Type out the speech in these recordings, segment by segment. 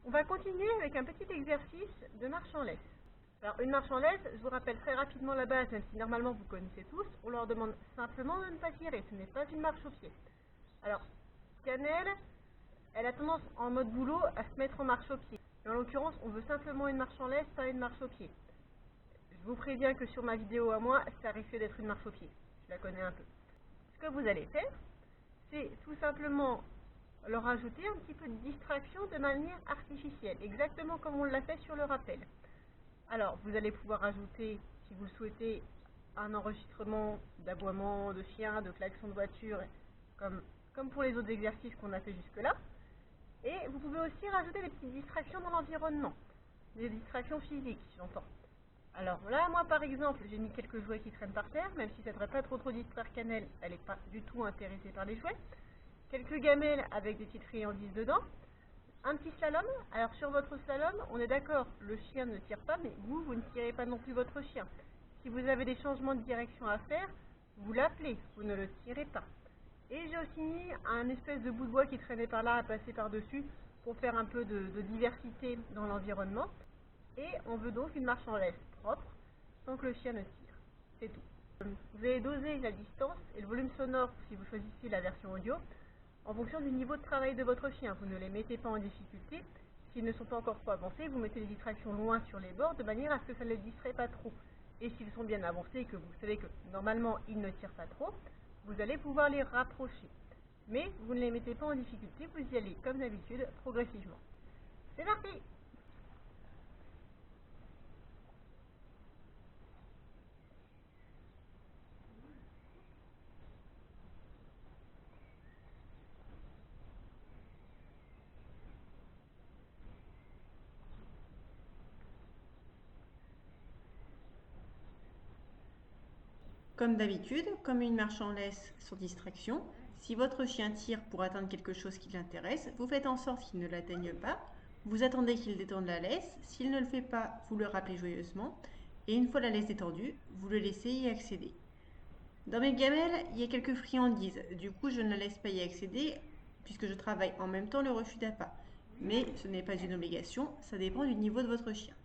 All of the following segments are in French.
On va continuer avec un petit exercice de marche en laisse. Alors une marche en laisse, je vous rappelle très rapidement la base, même si normalement vous connaissez tous, on leur demande simplement de ne pas tirer, ce n'est pas une marche au pied. Alors, Cannelle, elle a tendance en mode boulot à se mettre en marche au pied. Et en l'occurrence, on veut simplement une marche en laisse, pas une marche au pied. Je vous préviens que sur ma vidéo à moi, ça risque d'être une marche au pied. Je la connais un peu. Ce que vous allez faire, c'est tout simplement leur ajouter un petit peu de distraction de manière artificielle, exactement comme on l'a fait sur le rappel. Alors, vous allez pouvoir ajouter, si vous le souhaitez, un enregistrement d'aboiement de chiens, de klaxons de voiture, comme pour les autres exercices qu'on a fait jusque-là. Et vous pouvez aussi rajouter des petites distractions dans l'environnement, des distractions physiques, j'entends. Alors là, moi par exemple, j'ai mis quelques jouets qui traînent par terre, même si ça ne devrait pas trop distraire Cannelle, elle n'est pas du tout intéressée par les jouets. Quelques gamelles avec des petites friandises dedans. Un petit slalom. Alors sur votre slalom, on est d'accord, le chien ne tire pas, mais vous ne tirez pas non plus votre chien. Si vous avez des changements de direction à faire, vous l'appelez, vous ne le tirez pas. Et j'ai aussi mis un espèce de bout de bois qui traînait par là à passer par-dessus pour faire un peu de diversité dans l'environnement. Et on veut donc une marche en laisse propre, sans que le chien ne tire. C'est tout. Vous allez doser la distance et le volume sonore si vous choisissez la version audio en fonction du niveau de travail de votre chien. Vous ne les mettez pas en difficulté. S'ils ne sont pas encore trop avancés, vous mettez les distractions loin sur les bords de manière à ce que ça ne les distrait pas trop. Et s'ils sont bien avancés et que vous savez que normalement ils ne tirent pas trop, vous allez pouvoir les rapprocher. Mais vous ne les mettez pas en difficulté, vous y allez comme d'habitude progressivement. C'est parti! Comme d'habitude, comme une marche en laisse sur distraction, si votre chien tire pour atteindre quelque chose qui l'intéresse, vous faites en sorte qu'il ne l'atteigne pas, vous attendez qu'il détende la laisse, s'il ne le fait pas, vous le rappelez joyeusement, et une fois la laisse détendue, vous le laissez y accéder. Dans mes gamelles, il y a quelques friandises, du coup je ne la laisse pas y accéder, puisque je travaille en même temps le refus d'appât. Mais ce n'est pas une obligation, ça dépend du niveau de votre chien.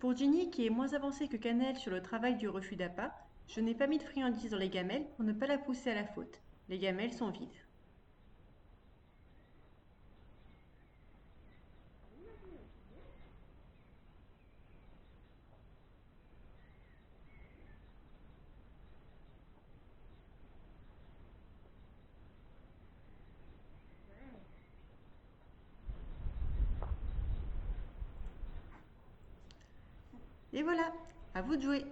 Pour Ginny, qui est moins avancée que Cannelle sur le travail du refus d'appât, je n'ai pas mis de friandises dans les gamelles pour ne pas la pousser à la faute. Les gamelles sont vides. Et voilà, à vous de jouer!